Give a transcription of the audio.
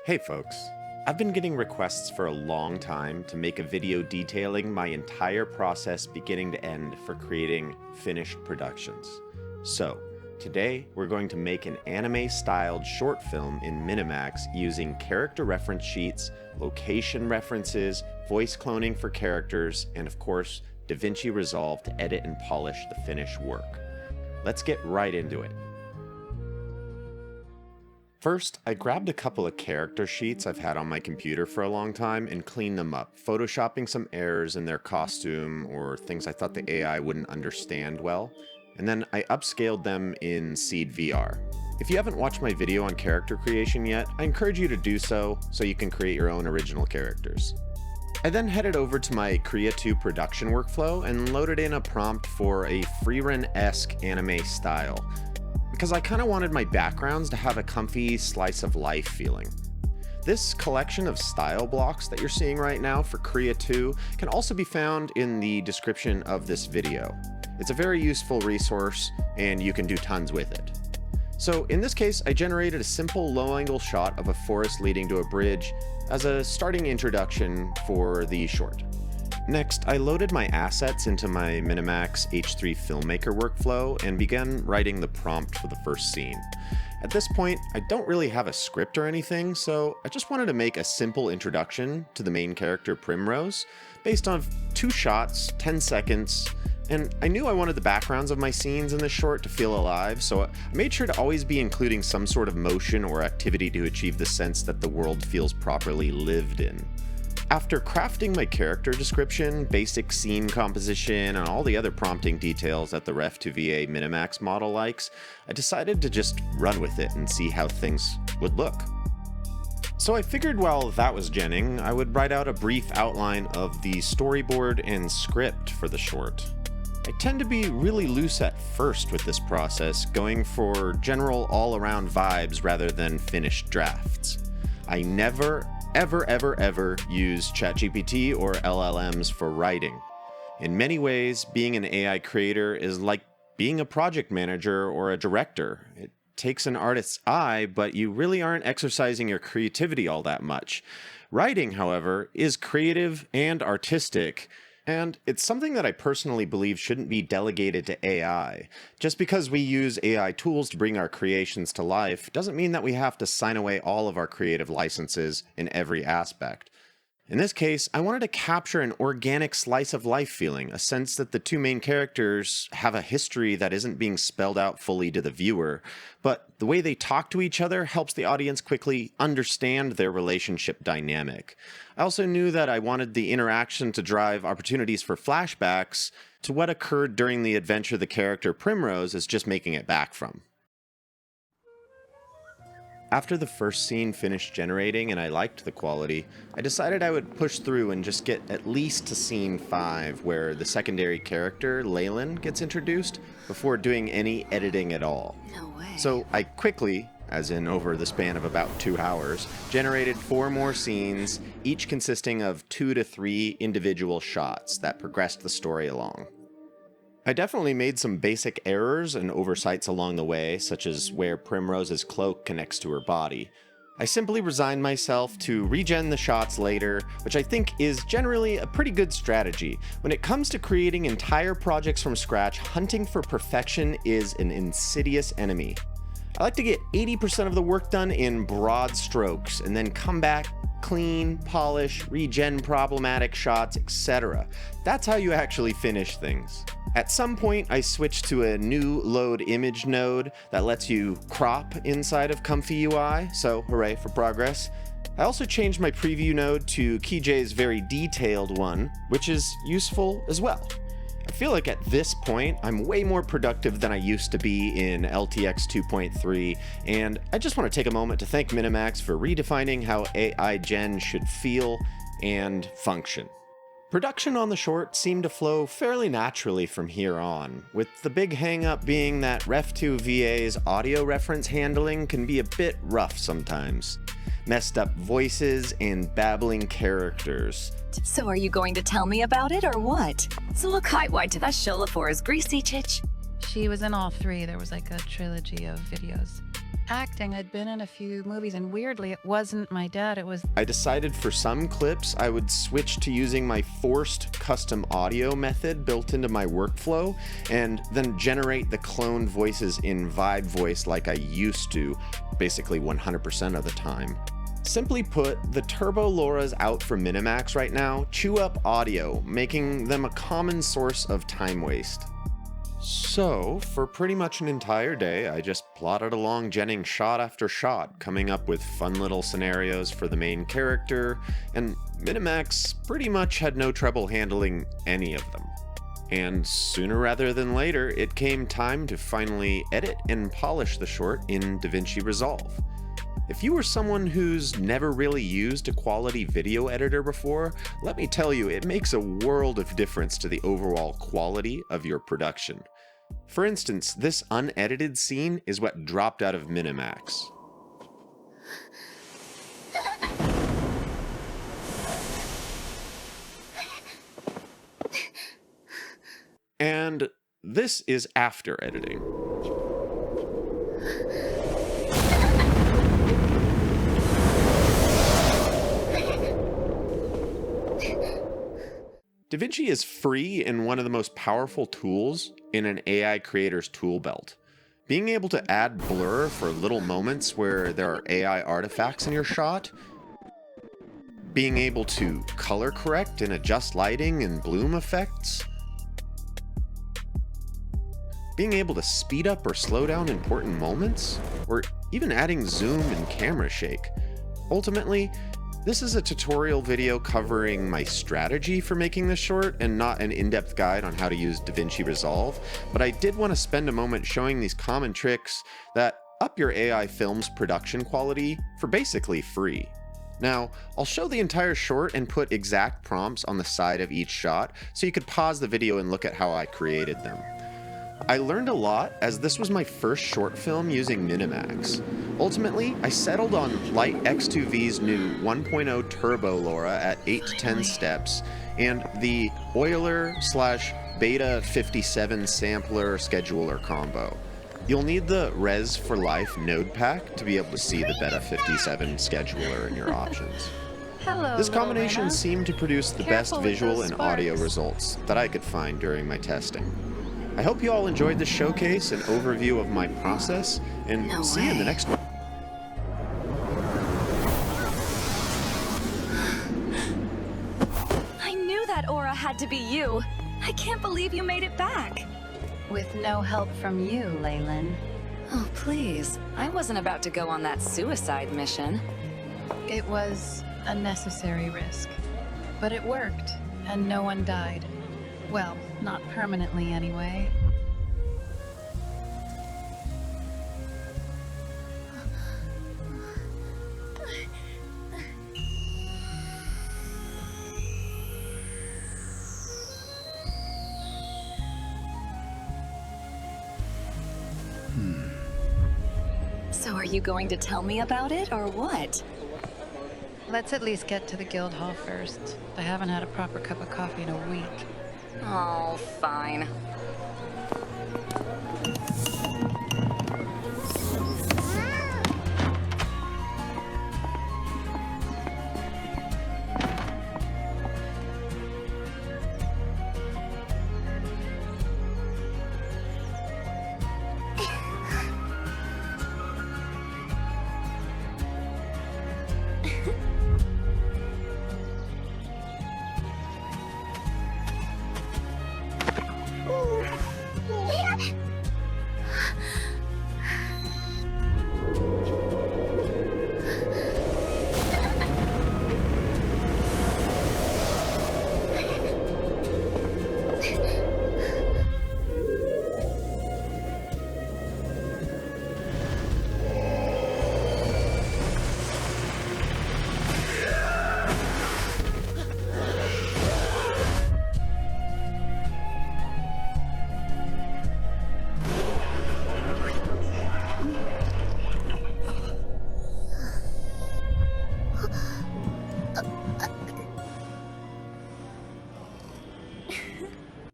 Hey folks, I've been getting requests for a long time to make a video detailing my entire process beginning to end for creating finished productions. So, today we're going to make an anime-styled short film in Minimax using character reference sheets, location references, voice cloning for characters, and of course, DaVinci Resolve to edit and polish the finished work. Let's get right into it. First, I grabbed a couple of character sheets I've had on my computer for a long time and cleaned them up, photoshopping some errors in their costume or things I thought the AI wouldn't understand well, and then I upscaled them in Seed VR. If you haven't watched my video on character creation yet, I encourage you to do so you can create your own original characters. I then headed over to my Krea 2 production workflow and loaded in a prompt for a Freerun-esque anime style, because I kind of wanted my backgrounds to have a comfy slice of life feeling. This collection of style blocks that you're seeing right now for Krea 2 can also be found in the description of this video. It's a very useful resource and you can do tons with it. So in this case, I generated a simple low-angle shot of a forest leading to a bridge as a starting introduction for the short. Next, I loaded my assets into my Minimax H3 Filmmaker workflow and began writing the prompt for the first scene. At this point, I don't really have a script or anything, so I just wanted to make a simple introduction to the main character Primrose, based on 2 shots, 10 seconds, and I knew I wanted the backgrounds of my scenes in this short to feel alive, so I made sure to always be including some sort of motion or activity to achieve the sense that the world feels properly lived in. After crafting my character description, basic scene composition, and all the other prompting details that the Ref2VA Minimax model likes, I decided to just run with it and see how things would look. So I figured while that was genning, I would write out a brief outline of the storyboard and script for the short. I tend to be really loose at first with this process, going for general all-around vibes rather than finished drafts. I never ever use ChatGPT or LLMs for writing. In many ways, being an AI creator is like being a project manager or a director. It takes an artist's eye, but you really aren't exercising your creativity all that much. Writing, however, is creative and artistic, and it's something that I personally believe shouldn't be delegated to AI. Just because we use AI tools to bring our creations to life doesn't mean that we have to sign away all of our creative licenses in every aspect. In this case, I wanted to capture an organic slice of life feeling, a sense that the 2 main characters have a history that isn't being spelled out fully to the viewer, but the way they talk to each other helps the audience quickly understand their relationship dynamic. I also knew that I wanted the interaction to drive opportunities for flashbacks to what occurred during the adventure the character Primrose is just making it back from. After the first scene finished generating and I liked the quality, I decided I would push through and just get at least to scene 5, where the secondary character, Leyland, gets introduced before doing any editing at all. No way. So I quickly, as in over the span of about 2 hours, generated 4 more scenes, each consisting of 2 to 3 individual shots that progressed the story along. I definitely made some basic errors and oversights along the way, such as where Primrose's cloak connects to her body. I simply resigned myself to regen the shots later, which I think is generally a pretty good strategy. When it comes to creating entire projects from scratch, hunting for perfection is an insidious enemy. I like to get 80% of the work done in broad strokes, and then come back, clean, polish, regen problematic shots, etc. That's how you actually finish things. At some point, I switched to a new load image node that lets you crop inside of Comfy UI, so hooray for progress. I also changed my preview node to Kijay's very detailed one, which is useful as well. I feel like at this point, I'm way more productive than I used to be in LTX 2.3, and I just want to take a moment to thank Minimax for redefining how AI Gen should feel and function. Production on the short seemed to flow fairly naturally from here on, with the big hang-up being that Ref2VA's audio reference handling can be a bit rough sometimes. Messed up voices and babbling characters. So are you going to tell me about it or what? Så kajwaj till that shola for his greasy chich. She was in all 3. There was like a trilogy of videos. acting. I'd been in a few movies, and weirdly, it wasn't my dad, it was... I decided for some clips I would switch to using my forced custom audio method built into my workflow, and then generate the cloned voices in Vibe Voice like I used to, basically 100% of the time. Simply put, the Turbo LoRa's out for Minimax right now chew up audio, making them a common source of time waste. So, for pretty much an entire day, I just plodded along genning shot after shot, coming up with fun little scenarios for the main character, and Minimax pretty much had no trouble handling any of them. And sooner rather than later, it came time to finally edit and polish the short in DaVinci Resolve. If you were someone who's never really used a quality video editor before, let me tell you, it makes a world of difference to the overall quality of your production. For instance, this unedited scene is what dropped out of Minimax. And this is after editing. DaVinci is free and one of the most powerful tools in an AI creator's tool belt. Being able to add blur for little moments where there are AI artifacts in your shot, being able to color correct and adjust lighting and bloom effects, being able to speed up or slow down important moments, or even adding zoom and camera shake. Ultimately, this is a tutorial video covering my strategy for making this short and not an in-depth guide on how to use DaVinci Resolve, but I did want to spend a moment showing these common tricks that up your AI film's production quality for basically free. Now, I'll show the entire short and put exact prompts on the side of each shot so you could pause the video and look at how I created them. I learned a lot as this was my first short film using Minimax. Ultimately, I settled on Light X2V's new 1.0 Turbo LoRa at 8 to 10 steps, and the Euler/Beta 57 sampler scheduler combo. You'll need the Res for Life node pack to be able to see the Beta 57 scheduler in your options. Hello, This combination Lorena. seemed to produce the best Careful with visual those and audio sparks. results that I could find during my testing. I hope you all enjoyed this showcase and overview of my process, and No see you in the way. next one. I knew that aura had to be you. I can't believe you made it back. With no help from you, Leyland. Oh, please. I wasn't about to go on that suicide mission. It was a necessary risk. But it worked, and no one died. Well, not permanently anyway. So are you going to tell me about it, or what? Let's at least get to the guild hall first. I haven't had a proper cup of coffee in a week. Oh, fine.